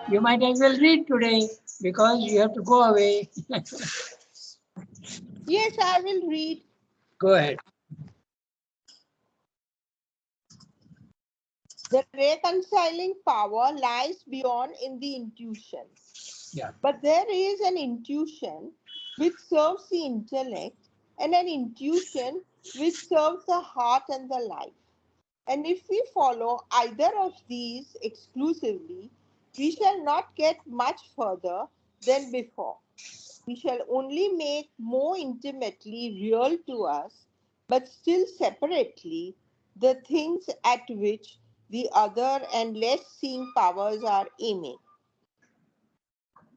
You might as well read today because you have to go away. Yes, I will read. Go ahead. The reconciling power lies beyond in the intuition. Yeah. But there is an intuition which serves the intellect and an intuition which serves the heart and the life. And if we follow either of these exclusively, we shall not get much further than before. We shall only make more intimately real to us, but still separately, the things at which the other and less seeing powers are aiming.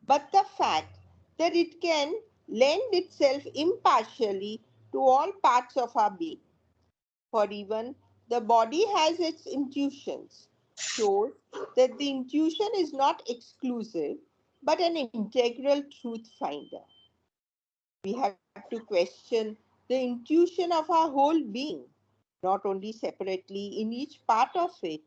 But the fact that it can lend itself impartially to all parts of our being, for even the body has its intuitions, shows that the intuition is not exclusive but an integral truth finder. We have to question the intuition of our whole being, not only separately in each part of it,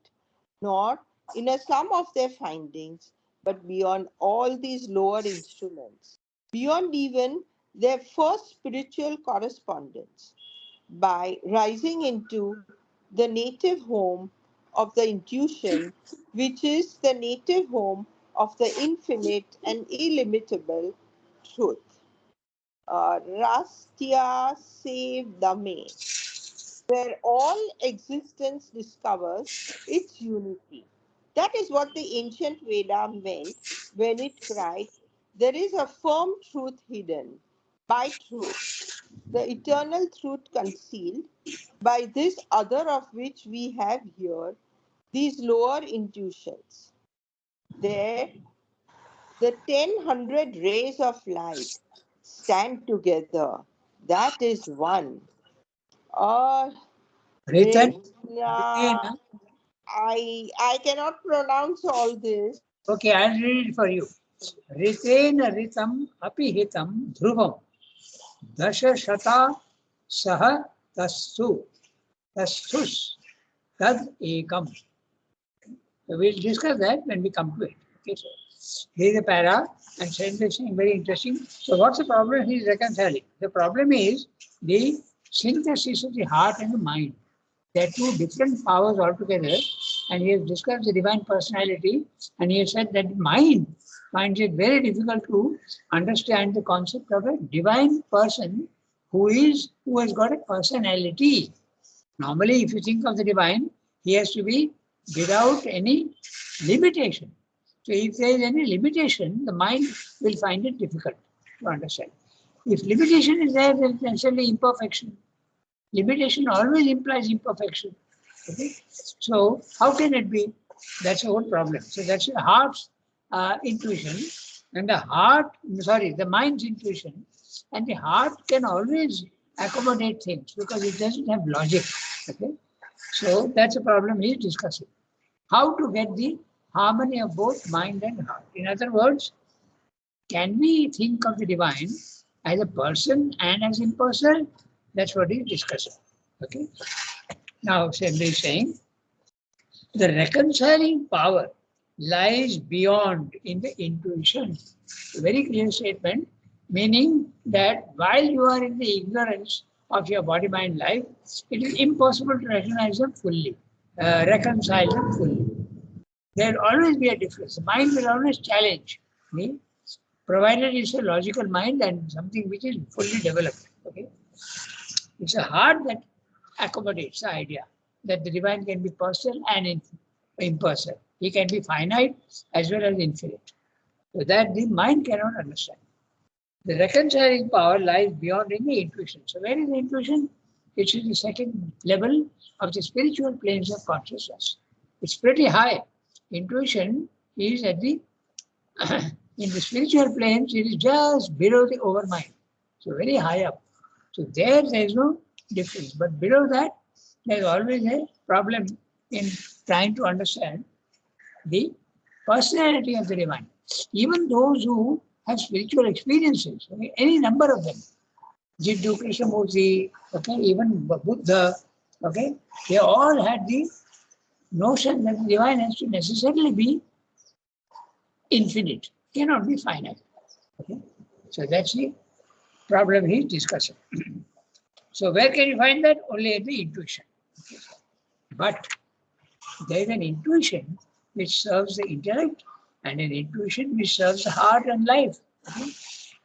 nor in a sum of their findings, but beyond all these lower instruments, beyond even their first spiritual correspondence, by rising into the native home of the intuition, which is the native home of the infinite and illimitable truth. Rastya Sev Dame, where all existence discovers its unity. That is what the ancient Veda meant when it cried, there is a firm truth hidden by truth, the eternal truth concealed by this other of which we have here these lower intuitions. There, the 10,000 rays of light stand together. That is one. Or Written. Retna, I cannot pronounce all this. Okay, I'll read it for you. Ritena ritam apihitam dhruvam dasha shata saha tastu tastus tad ekam. So we'll discuss that when we come to it. Okay, so here is a para and saying this thing very interesting. So what's the problem he is reconciling? The problem is the synthesis of the heart and the mind. They are two different powers altogether, and he has discussed the divine personality, and he has said that mind finds it very difficult to understand the concept of a divine person who has got a personality. Normally, if you think of the divine, he has to be without any limitation. So if there is any limitation, the mind will find it difficult to understand. If limitation is there, then essentially imperfection. Limitation always implies imperfection. Okay? So how can it be? That's the whole problem. So that's the heart's intuition and the mind's intuition, and the heart can always accommodate things because it doesn't have logic. Okay? So that's a problem he's discussing. How to get the harmony of both mind and heart. In other words, can we think of the divine as a person and as impersonal? That's what he's discussing. Okay. Now, simply saying the reconciling power lies beyond in the intuition. A very clear statement, meaning that while you are in the ignorance of your body mind life, it is impossible to recognize them fully, reconcile them fully. There will always be a difference. The mind will always challenge me, provided it's a logical mind and something which is fully developed. Okay, it's a heart that accommodates the idea that the divine can be personal and impersonal. He can be finite as well as infinite. So that the mind cannot understand. The reconciling power lies beyond any intuition. So where is the intuition? It's in the second level of the spiritual planes of consciousness. It's pretty high. Intuition is at the in the spiritual planes, it is just below the overmind. So very high up. So there is no difference. But below that, there is always a problem in trying to understand the personality of the divine. Even those who have spiritual experiences, okay, any number of them, Jiddu, Krishnamurti, okay, even Buddha, okay, they all had the notion that the divine has to necessarily be infinite, cannot be finite. Okay? So that's the problem he's discussing. So where can you find that? Only in the intuition. Okay? But there is an intuition which serves the intellect and an intuition which serves the heart and life. Okay?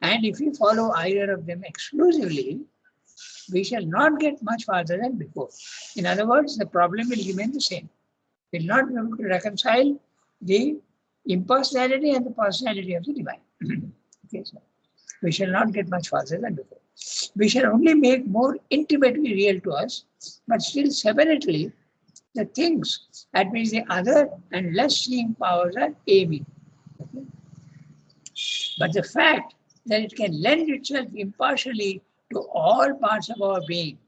And if we follow either of them exclusively, we shall not get much farther than before. In other words, the problem will remain the same. We will not be able to reconcile the impersonality and the personality of the divine. Okay, so we shall not get much farther than before. We shall only make more intimately real to us, but still separately, the things at which the other and less seeing powers are aiming. Okay? But the fact that it can lend itself impartially to all parts of our being,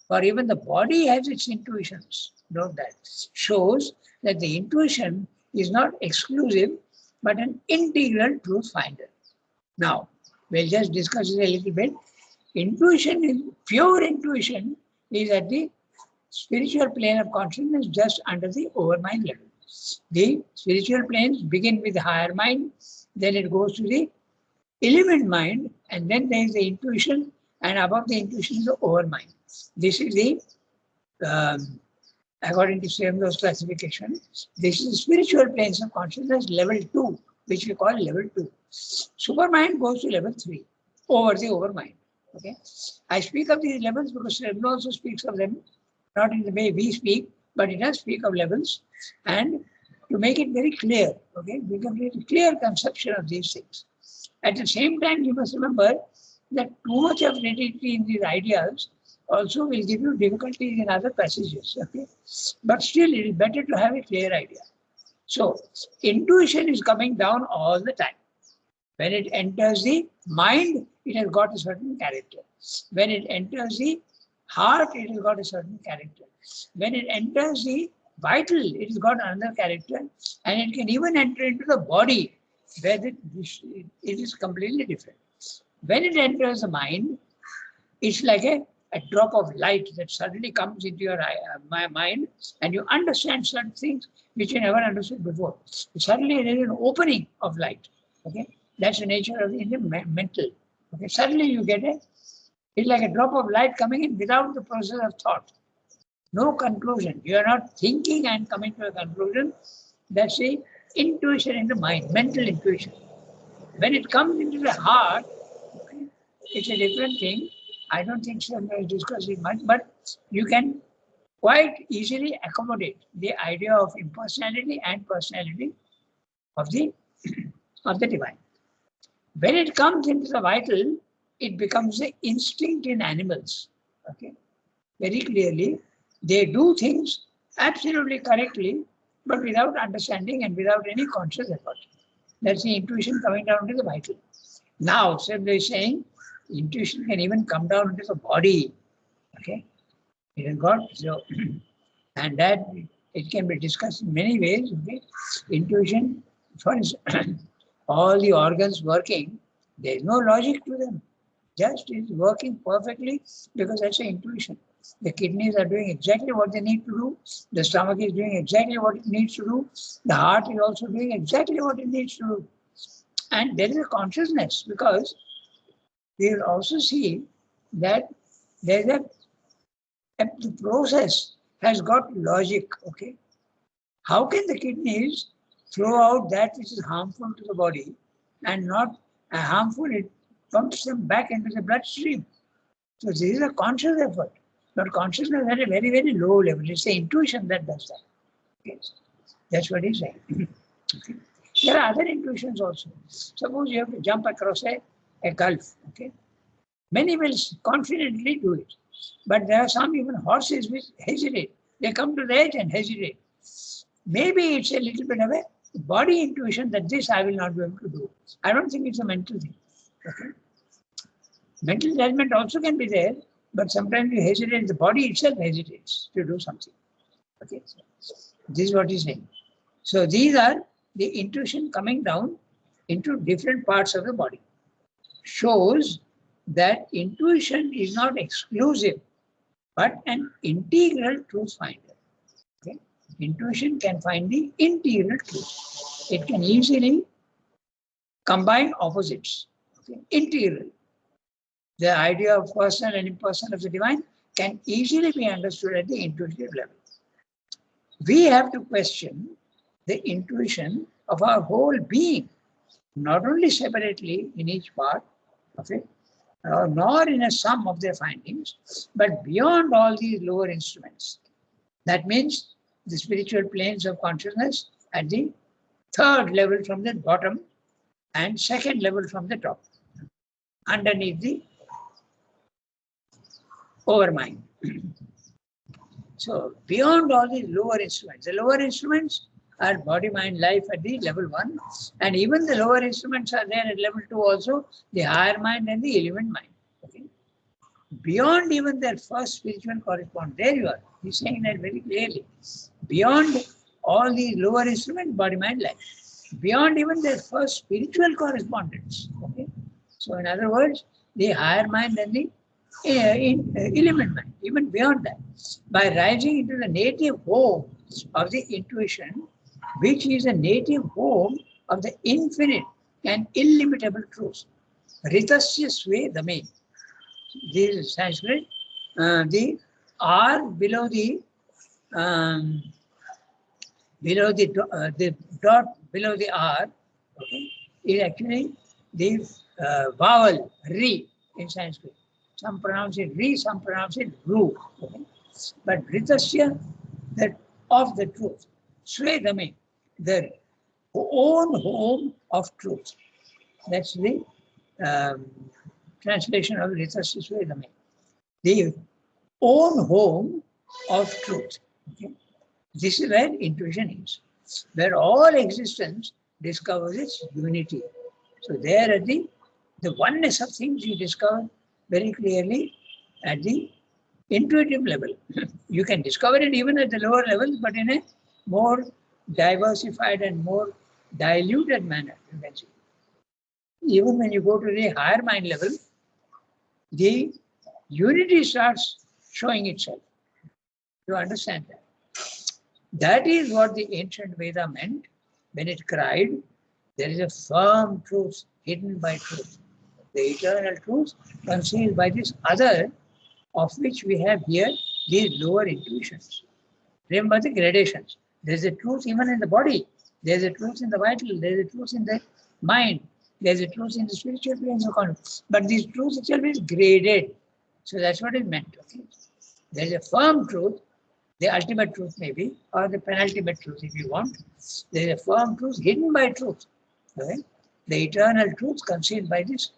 for even the body has its intuitions, note that, shows that the intuition is not exclusive, but an integral truth finder. Now, we'll just discuss it a little bit. Intuition is pure intuition is at the spiritual plane of consciousness, just under the overmind level. The spiritual planes begin with the higher mind, then it goes to the element mind, and then there is the intuition, and above the intuition is the overmind. This is the, according to Srimlo's classification, this is the spiritual planes of consciousness, level 2, which we call level 2. Supermind goes to level 3, over the overmind. Okay, I speak of these levels because Srimlo also speaks of them, not in the way we speak, but he does speak of levels, and to make it very clear, okay, we can get a clear conception of these things. At the same time, you must remember that too much of rigidity in these ideas also will give you difficulties in other passages. Okay, but still, it is better to have a clear idea. So, intuition is coming down all the time. When it enters the mind, it has got a certain character. When it enters the heart, it has got a certain character. When it enters the vital, it has got another character, and it can even enter into the body, where it is completely different. When it enters the mind, it's like a drop of light that suddenly comes into your mind, and you understand certain things which you never understood before. Suddenly there is an opening of light. Okay, that's the nature of the mental. Okay, suddenly you get it's like a drop of light coming in without the process of thought. No conclusion. You are not thinking and coming to a conclusion. That's the intuition in the mind, mental intuition. When it comes into the heart, okay, it's a different thing. I don't think so. I'm going to discuss it much, but you can quite easily accommodate the idea of impersonality and personality of the of the divine. When it comes into the vital, it becomes the instinct in animals. Okay, very clearly, they do things absolutely correctly, but without understanding and without any conscious effort. That's the intuition coming down to the vital. Now, simply saying, intuition can even come down into the body. Okay, it has got so, and that it can be discussed in many ways. Okay, intuition, for instance, all the organs working, there is no logic to them. Just is working perfectly because that's an intuition. The kidneys are doing exactly what they need to do. The stomach is doing exactly what it needs to do. The heart is also doing exactly what it needs to do. And there is a consciousness because we will also see that there is the process has got logic. Okay, how can the kidneys throw out that which is harmful to the body and not harmful? It pumps them back into the bloodstream. So this is a conscious effort, but consciousness at a very, very low level. It's the intuition that does that. Okay. That's what he's saying. Okay. There are other intuitions also. Suppose you have to jump across a gulf. Okay. Many will confidently do it, but there are some even horses which hesitate. They come to the edge and hesitate. Maybe it's a little bit of a body intuition that this I will not be able to do. I don't think it's a mental thing. Okay. Mental judgment also can be there, but sometimes you hesitate, the body itself hesitates to do something. Okay, so this is what he's saying. So these are the intuition coming down into different parts of the body. Shows that intuition is not exclusive, but an integral truth finder. Okay? Intuition can find the integral truth. It can easily combine opposites, okay, integral. The idea of personal and impersonal of the divine can easily be understood at the intuitive level. We have to question the intuition of our whole being, not only separately in each part of it, nor in a sum of their findings, but beyond all these lower instruments. That means the spiritual planes of consciousness at the third level from the bottom and second level from the top, underneath the overmind. So beyond all these lower instruments, the lower instruments are body, mind, life at the level 1, and even the lower instruments are there at level 2 also, the higher mind and the element mind. Okay? Beyond even their first spiritual correspondence, there you are, he's saying that very clearly. Beyond all these lower instruments, body, mind, life, beyond even their first spiritual correspondence. Okay? So in other words, the higher mind and the element mind, even beyond that, by rising into the native home of the intuition, which is a native home of the infinite and illimitable truth. Ritasya Svedame. This is Sanskrit. The R below the dot below the R, okay, is actually the vowel Ri in Sanskrit. Some pronounce it Ri, some pronounce it Ru. Okay? But Ritasya, that of the truth. Svedame, the own home of truth. That's the translation of Ritasya Svedame. The own home of truth. Okay? This is where intuition is, where all existence discovers its unity. So there at the oneness of things you discover very clearly at the intuitive level. You can discover it even at the lower levels, but in a more diversified and more diluted manner, you can see. Even when you go to the higher mind level, the unity starts showing itself. You understand that? That is what the ancient Veda meant when it cried, there is a firm truth hidden by truth. The eternal truth concealed by this other, of which we have here these lower intuitions. Remember the gradations. There's a truth even in the body. There's a truth in the vital. There's a truth in the mind. There's a truth in the spiritual planes of consciousness. But this truth itself is graded. So that's what it meant. Okay? There's a firm truth, the ultimate truth maybe, or the penultimate truth if you want. There's a firm truth hidden by truth. Okay? The eternal truth concealed by this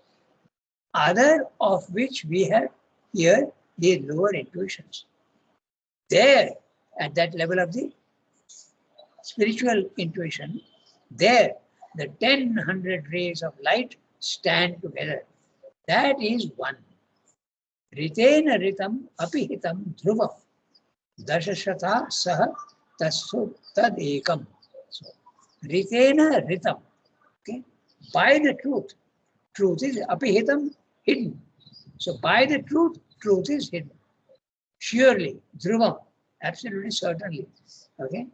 other, of which we have here the lower intuitions. There, at that level of the spiritual intuition, there the 1,000 rays of light stand together. That is one. Ritena ritam apihitam dhruvam dashashata saha tassu tad ekam. So, ritena ritam. Okay? By the truth. Truth is apihitam, hidden. So by the truth, truth is hidden. Surely, dhruvam, absolutely certainly. Okay?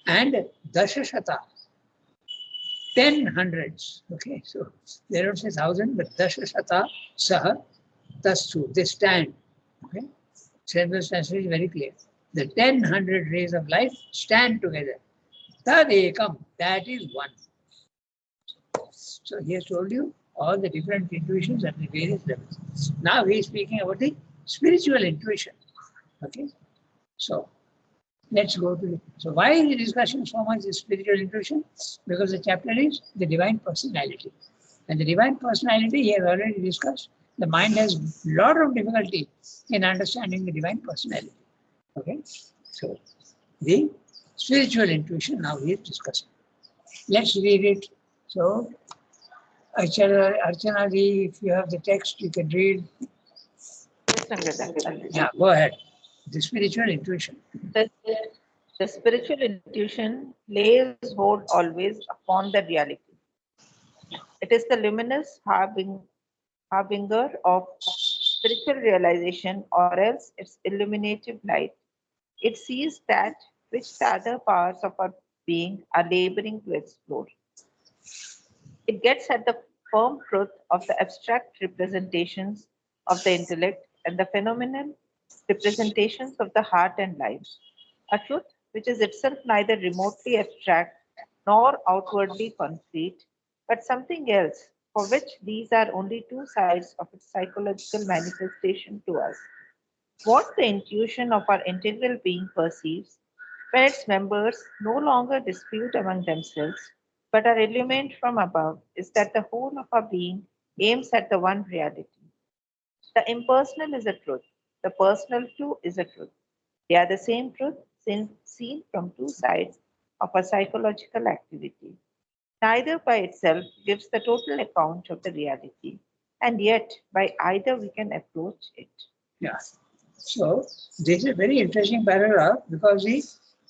And dashashata, 10 hundreds. Okay, so they don't say 1,000, but dashashata saha tastu, they stand. Okay, Sridhar's translation is very clear. The 1,000 rays of light stand together. Tad ekam, that is one. So he has told you all the different intuitions at the various levels. Now he is speaking about the spiritual intuition. Okay, so let's go to it. So why is the discussion so much is spiritual intuition? Because the chapter is the divine personality. And the divine personality he has already discussed. The mind has a lot of difficulty in understanding the divine personality. Okay, so the spiritual intuition now he is discussing. Let's read it. So Archana ji, if you have the text, you can read. Yeah, go ahead. The spiritual intuition. The spiritual intuition lays hold always upon the reality. It is the luminous harbinger of spiritual realization, or else its illuminative light. It sees that which the other parts of our being are laboring to explore. It gets at the firm truth of the abstract representations of the intellect and the phenomenal representations of the heart and life. A truth which is itself neither remotely abstract nor outwardly concrete, but something else, for which these are only two sides of its psychological manifestation to us. What the intuition of our integral being perceives when its members no longer dispute among themselves but are illumined from above is that the whole of our being aims at the one reality. The impersonal is a truth, the personal too is a truth. They are the same truth seen from two sides of a psychological activity. Neither by itself gives the total account of the reality, and yet by either we can approach it. Yeah. So this is a very interesting paragraph because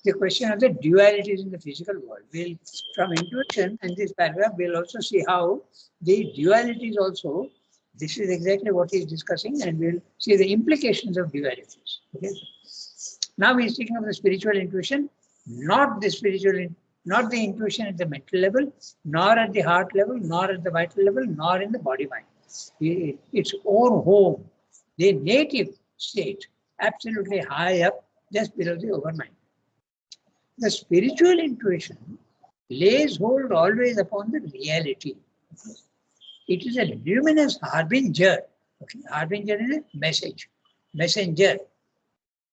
the question of the dualities in the physical world. We'll, from intuition and this paragraph, we'll also see how the dualities also, this is exactly what he's discussing, and we'll see the implications of dualities. Okay. Now we're speaking of the spiritual intuition, not the intuition at the mental level, nor at the heart level, nor at the vital level, nor in the body mind. Its own home, the native state, absolutely high up, just below the overmind. The spiritual intuition lays hold always upon the reality. It is a luminous harbinger. Okay. Harbinger is a message, messenger.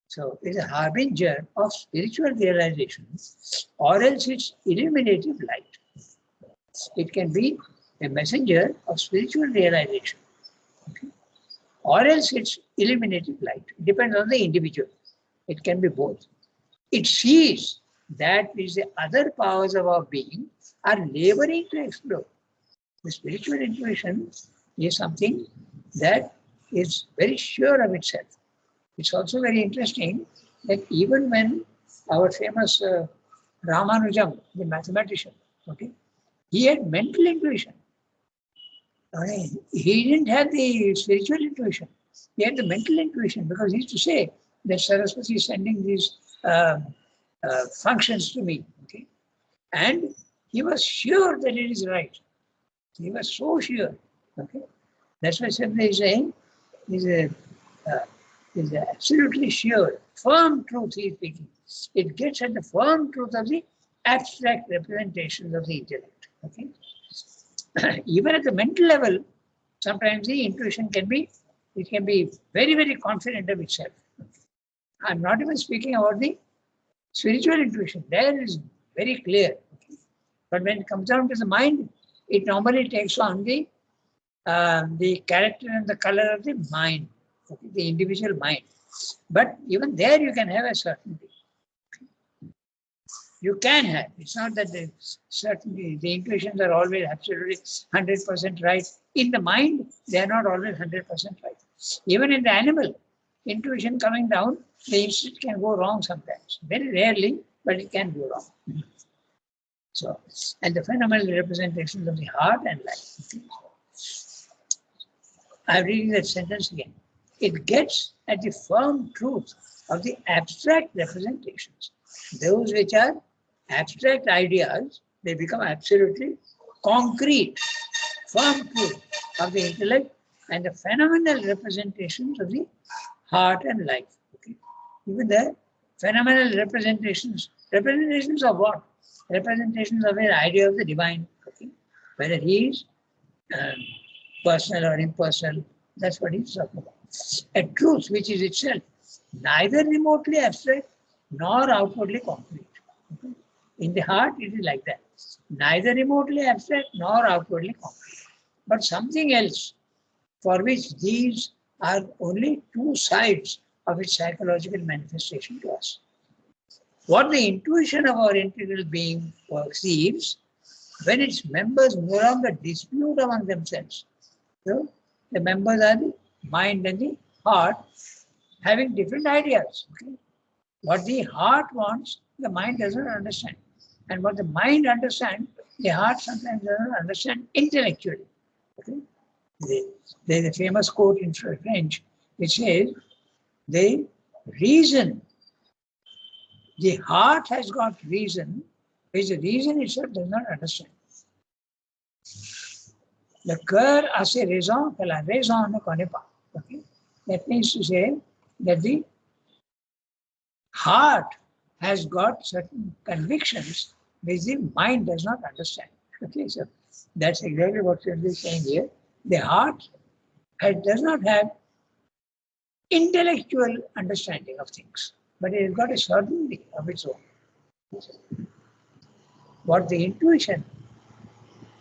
So it is a harbinger of spiritual realization, or else it's illuminative light. It can be a messenger of spiritual realization, okay, or else it's illuminative light. It depends on the individual. It can be both. It sees that which the other powers of our being are laboring to explore. The spiritual intuition is something that is very sure of itself. It's also very interesting that even when our famous Ramanujam, the mathematician, okay, he had mental intuition. He didn't have the spiritual intuition. He had the mental intuition because he used to say that Saraswati is sending these functions to me. Okay, and he was sure that it is right. He was so sure. Okay, that's why Sabri is saying is absolutely sure, firm truth he is speaking. It gets at the firm truth of the abstract representations of the intellect. Okay, even at the mental level, sometimes the intuition can be very, very confident of itself. I'm not even speaking about the spiritual intuition. There is very clear. Okay? But when it comes down to the mind, it normally takes on the character and the color of the mind, okay, the individual mind. But even there you can have a certainty. You can have. It's not that the certainty, the intuitions are always absolutely 100% right. In the mind, they are not always 100% right. Even in the animal, intuition coming down, the instinct can go wrong sometimes. Very rarely, but it can go wrong. So, and the phenomenal representations of the heart and life. I'm reading that sentence again. It gets at the firm truth of the abstract representations. Those which are abstract ideas, they become absolutely concrete, firm truth of the intellect and the phenomenal representations of the heart and life. Okay? Even the phenomenal representations of what? Representations of an idea of the divine. Okay? Whether he is personal or impersonal, that's what he's talking about. A truth which is itself neither remotely abstract nor outwardly concrete. Okay? In the heart, it is like that. Neither remotely abstract nor outwardly concrete. But something else for which these are only two sides of its psychological manifestation to us. What the intuition of our integral being perceives when its members no longer dispute among themselves. So the members are the mind and the heart having different ideas. Okay? What the heart wants, the mind doesn't understand. And what the mind understands, the heart sometimes doesn't understand intellectually. Okay? There's a famous quote in French which says, the reason, the heart has got reason, which the reason itself does not understand. Le cœur a ses raisons que la raison ne connaît pas. Okay? That means to say that the heart has got certain convictions which the mind does not understand. Okay, so that's exactly what you're saying here. The heart does not have intellectual understanding of things, but it has got a certainty of its own. What the intuition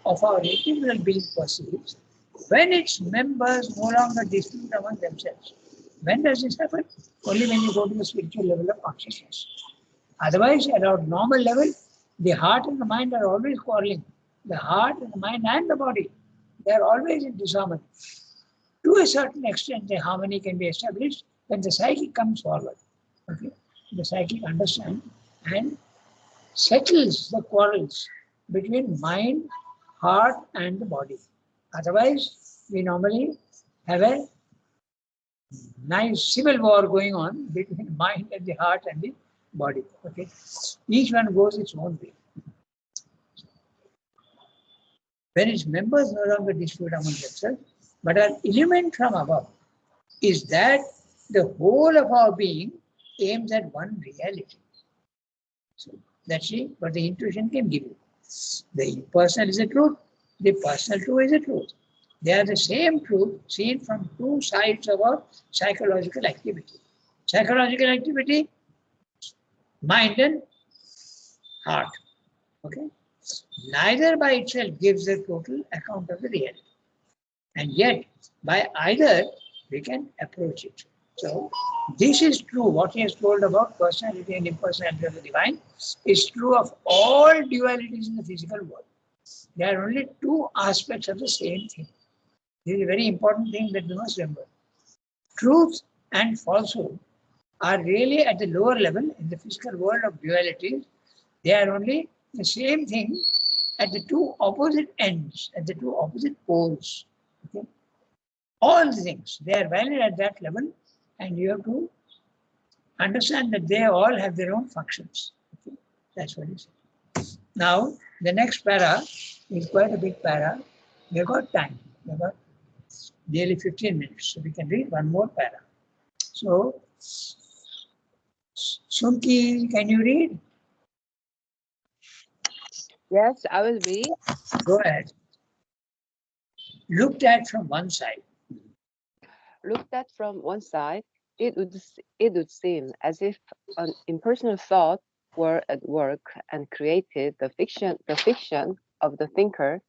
of our integral being perceives, when its members no longer dispute among themselves. When does this happen? Only when you go to the spiritual level of consciousness. Otherwise, at our normal level, the heart and the mind are always quarreling. The heart and the mind and the body, they are always in disharmony. To a certain extent, the harmony can be established when the psychic comes forward. Okay? The psychic understands and settles the quarrels between mind, heart, and the body. Otherwise, we normally have a nice civil war going on between mind and the heart and the body. Okay, each one goes its own way. When its members no longer dispute among themselves, but are illumined from above, is that the whole of our being aims at one reality. So that's what the intuition can give you. The impersonal is a truth, the personal too is a truth. They are the same truth seen from two sides of our psychological activity. Psychological activity, mind and heart. Okay? Neither by itself gives a total account of the reality. And yet, by either, we can approach it. So, this is true. What he has told about personality and impersonality of the divine is true of all dualities in the physical world. There are only two aspects of the same thing. This is a very important thing that we must remember. Truth and falsehood are really at the lower level in the physical world of dualities. They are only the same thing at the two opposite ends, at the two opposite poles. Okay? All the things, they are valid at that level, and you have to understand that they all have their own functions. Okay? That's what it is. Now, the next para is quite a big para. We've got time. We've got nearly 15 minutes, so we can read one more para. So, Sunki, can you read? Yes, I will read. Go ahead. Looked at from one side. Looked at from one side, it would seem as if an impersonal thought were at work and created the fiction of the thinker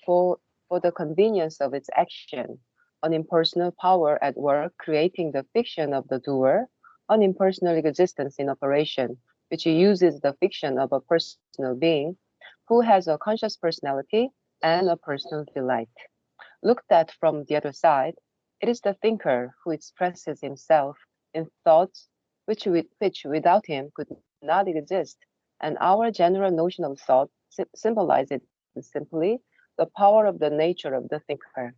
for the convenience of its action. An impersonal power at work creating the fiction of the doer, an impersonal existence in operation, which uses the fiction of a personal being who has a conscious personality and a personal delight. Looked at from the other side, it is the thinker who expresses himself in thoughts which without him could not exist, and our general notion of thought symbolizes simply the power of the nature of the thinker.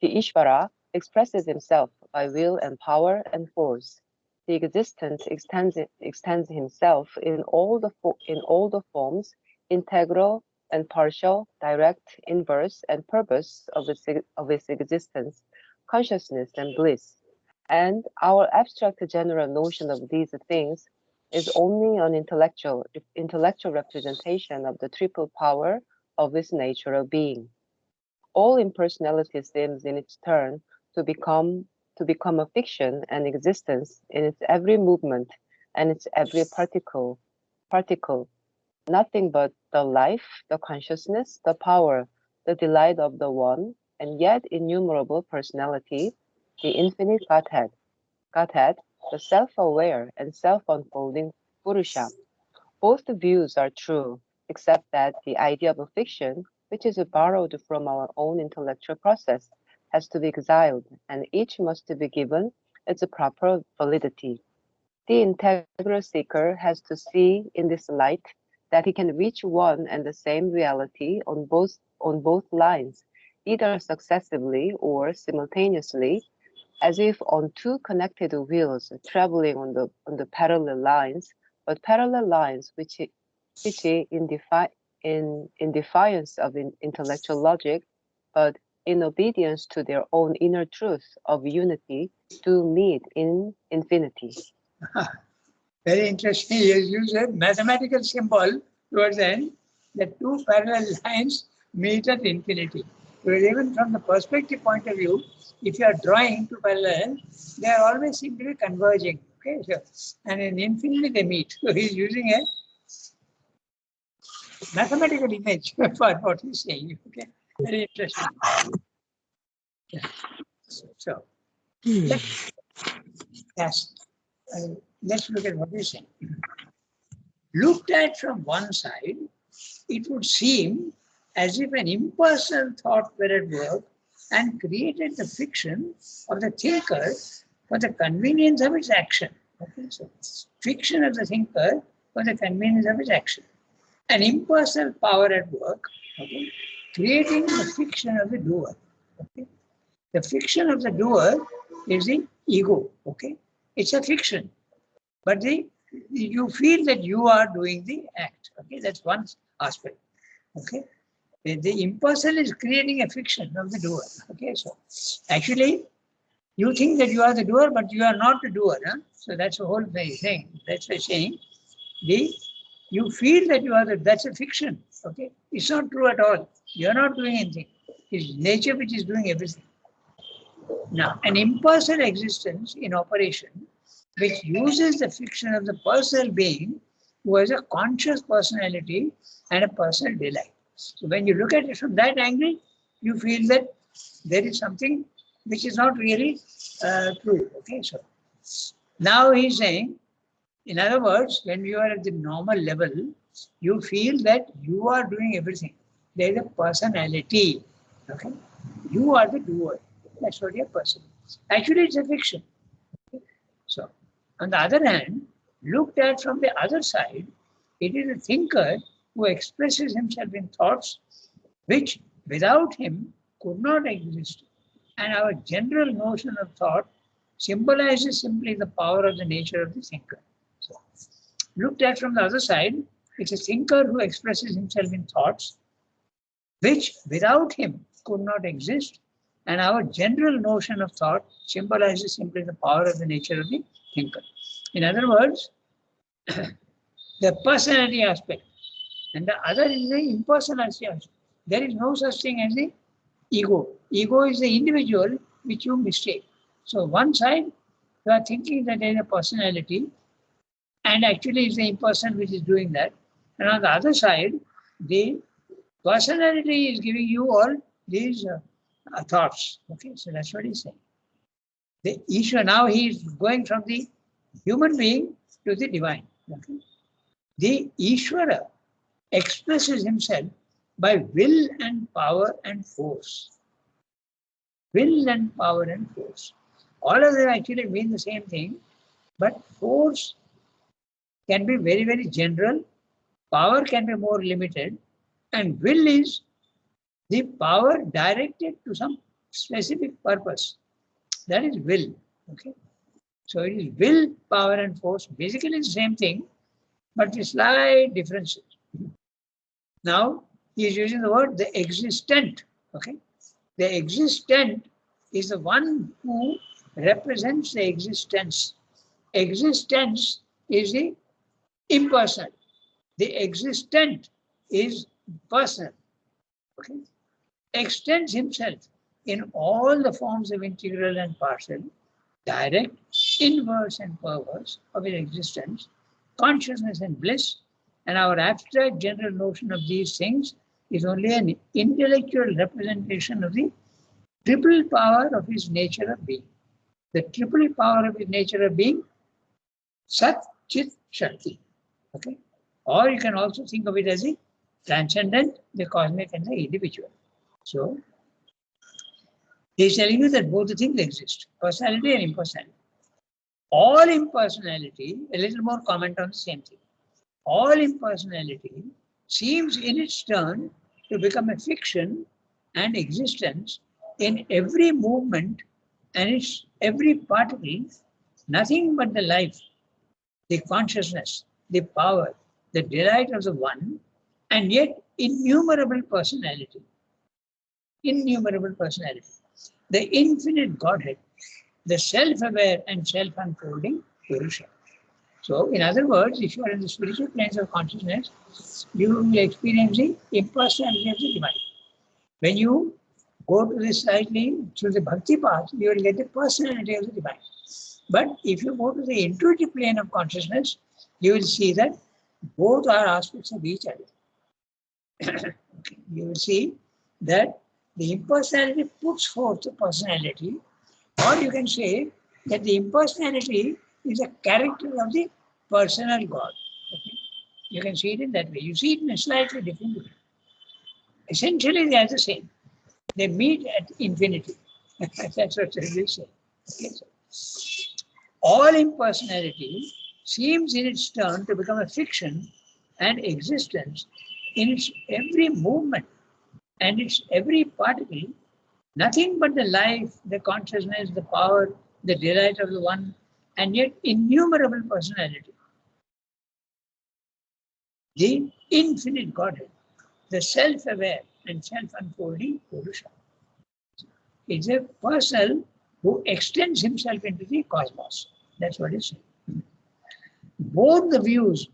The Ishvara expresses himself by will and power and force. The existence extends himself in all the forms, integral and partial, direct, inverse, and purpose of its existence, consciousness and bliss. And our abstract general notion of these things is only an intellectual representation of the triple power of this nature of being. All impersonality seems in its turn to become a fiction and existence in its every movement and its every particle, nothing but the life, the consciousness, the power, the delight of the one, and yet innumerable personality, the infinite Godhead, the self-aware and self-unfolding Purusha. Both the views are true, except that the idea of a fiction, which is borrowed from our own intellectual process, has to be exiled, and each must be given its proper validity. The integral seeker has to see in this light that he can reach one and the same reality on both lines, either successively or simultaneously, as if on two connected wheels traveling on the parallel lines, but parallel lines which in defiance of intellectual logic, but in obedience to their own inner truth of unity, to meet in infinity. Very interesting. He has used a mathematical symbol towards the end. The two parallel lines meet at infinity. So even from the perspective point of view, if you are drawing two parallel, they are always seem to be converging. Okay, so, and in infinity they meet. So he is using a mathematical image for what he's saying. Okay, very interesting. Yeah. So let's, yes, let's look at what he's saying. Looked at from one side, it would seem as if an impersonal thought were at work and created the fiction of the thinker for the convenience of its action. Okay, so fiction of the thinker for the convenience of its action. An impersonal power at work, okay, creating the fiction of the doer. Okay. The fiction of the doer is the ego. Okay, it's a fiction, but you feel that you are doing the act. Okay, that's one aspect. Okay, the impersonal is creating a fiction of the doer. Okay, so actually you think that you are the doer, but you are not the doer. Huh? So that's the whole thing. That's why saying you feel that you are that's a fiction. Okay, it's not true at all. You are not doing anything. It's nature which is doing everything. Now, an impersonal existence in operation which uses the fiction of the personal being who has a conscious personality and a personal delight. So when you look at it from that angle, you feel that there is something which is not really true. Okay, so now he's saying, in other words, when you are at the normal level, you feel that you are doing everything. There is a personality. Okay, you are the doer. That's what your person is. Actually, it's a fiction. Okay? So, on the other hand, looked at from the other side, it is a thinker who expresses himself in thoughts which without him could not exist. And our general notion of thought symbolizes simply the power of the nature of the thinker. So, looked at from the other side, it's a thinker who expresses himself in thoughts which without him could not exist. And our general notion of thought symbolizes simply the power of the nature of the thinker. In other words, the personality aspect, and the other is the impersonality aspect. There is no such thing as the ego. Ego is the individual which you mistake. So one side, you are thinking that there is a personality, and actually it's the impersonal which is doing that. And on the other side, the personality is giving you all these thoughts. Okay, so that's what he's saying. The Ishvara, now he is going from the human being to the divine. Okay? The Ishvara expresses himself by will and power and force. Will and power and force. All of them actually mean the same thing, but force can be very, very general, power can be more limited, and will is the power directed to some specific purpose. That is will. Okay. So it is will, power, and force. Basically the same thing, but with slight differences. Now he is using the word the existent. Okay. The existent is the one who represents the existence. Existence is the impersonal. The existent is personal. Okay. Extends himself in all the forms of integral and partial, direct, inverse and perverse of his existence, consciousness and bliss, and our abstract general notion of these things is only an intellectual representation of the triple power of his nature of being. The triple power of his nature of being, Sat, Chit, Shakti. Okay? Or you can also think of it as the transcendent, the cosmic, and the individual. So, he's telling you that both the things exist, personality and impersonality. All impersonality, a little more comment on the same thing. All impersonality seems in its turn to become a fiction and existence in every movement and its every particle, nothing but the life, the consciousness, the power, the delight of the one, and yet innumerable personality. innumerable personality, the infinite Godhead, the self-aware and self-unfolding Purusha. So, in other words, if you are in the spiritual planes of consciousness, you will experience the impersonality of the divine. When you go to this slightly through the bhakti path, you will get the personality of the divine. But if you go to the intuitive plane of consciousness, you will see that both are aspects of each other. You will see that the impersonality puts forth the personality, or you can say that the impersonality is a character of the personal God. Okay? You can see it in that way. You see it in a slightly different way. Essentially, they are the same. They meet at infinity. That's what they will say. Okay, so all impersonality seems in its turn to become a fiction and existence in its every movement and its every particle, nothing but the life, the consciousness, the power, the delight of the one, and yet innumerable personality. The infinite Godhead, the self-aware and self-unfolding Purusha. It's a person who extends himself into the cosmos. That's what it's saying. Both views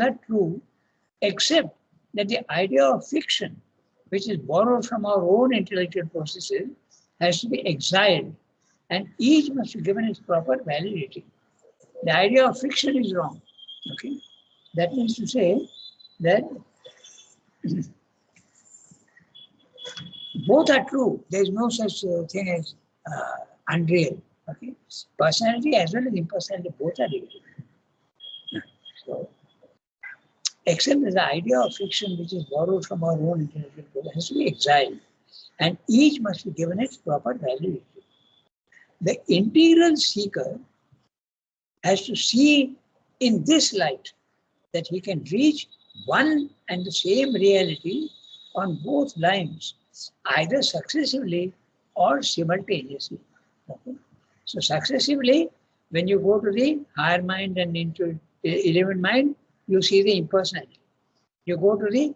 are true, except that the idea of fiction, which is borrowed from our own intellectual processes, has to be exiled, and each must be given its proper validity. The idea of fiction is wrong. Okay, that means to say that both are true. There is no such thing as unreal. Okay, personality as well as impersonality, both are real. So, except that the idea of fiction, which is borrowed from our own intellectual process, has to be exiled, and each must be given its proper validity. The integral seeker has to see in this light that he can reach one and the same reality on both lines, either successively or simultaneously. Okay? So successively, when you go to the higher mind and into the 11th mind, you see the impersonality. You go to the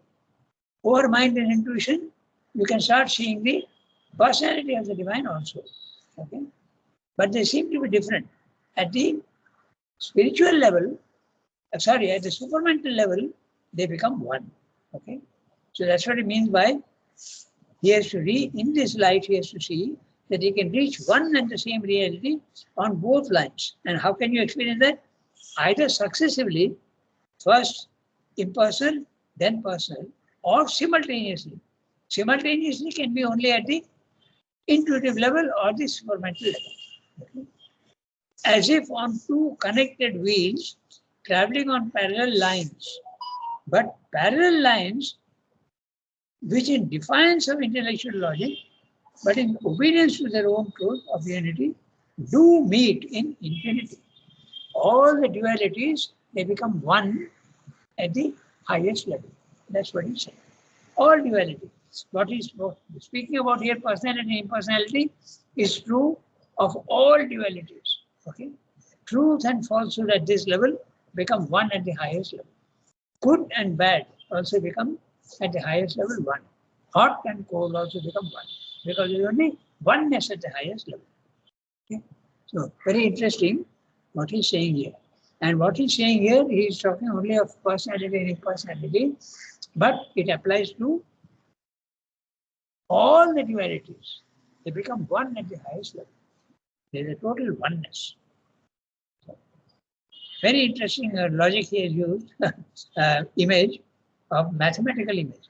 over mind and intuition, you can start seeing the personality of the divine also. Okay? But they seem to be different. At the spiritual level, at the supramental level, they become one. Okay? So that's what it means by he has to in this light, he has to see that he can reach one and the same reality on both lines. And how can you experience that? Either successively, first impersonal, then personal, or simultaneously. Simultaneously can be only at the intuitive level or the supramental level. Okay? As if on two connected wheels traveling on parallel lines. But parallel lines, which in defiance of intellectual logic, but in obedience to their own truth of unity, do meet in infinity. All the dualities, they become one at the highest level. That's what he's saying. All duality. What he's speaking about here, personality and impersonality, is true of all dualities. Okay? Truth and falsehood at this level become one at the highest level. Good and bad also become at the highest level one. Hot and cold also become one, because there is only oneness at the highest level. Okay? So very interesting what he's saying here. And what he's saying here, he is talking only of personality and impersonality, but it applies to all the dualities. They become one at the highest level. There is a total oneness. So, very interesting logic he has used, image of mathematical image.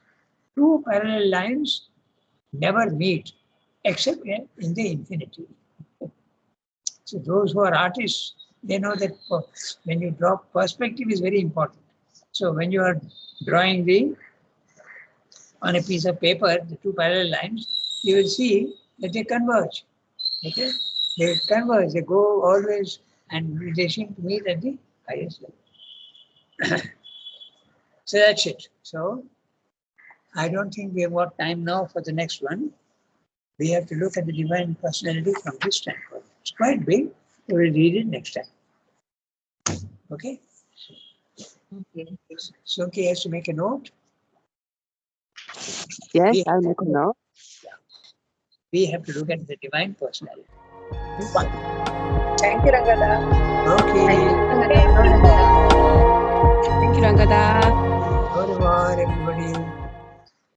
Two parallel lines never meet except in the infinity. So those who are artists, they know that when you draw, perspective is very important. So when you are drawing on a piece of paper, the two parallel lines, you will see that they converge. Okay? They converge, they go always, and they seem to meet at the highest level. So that's it. So I don't think we have got time now for the next one. We have to look at the divine personality from this standpoint. It's quite big. We will read it next time. Okay? Okay. So, okay, has to make a note. Yes, We I'll make a note. We have to look at the divine personality. Thank you, Rangada. Okay.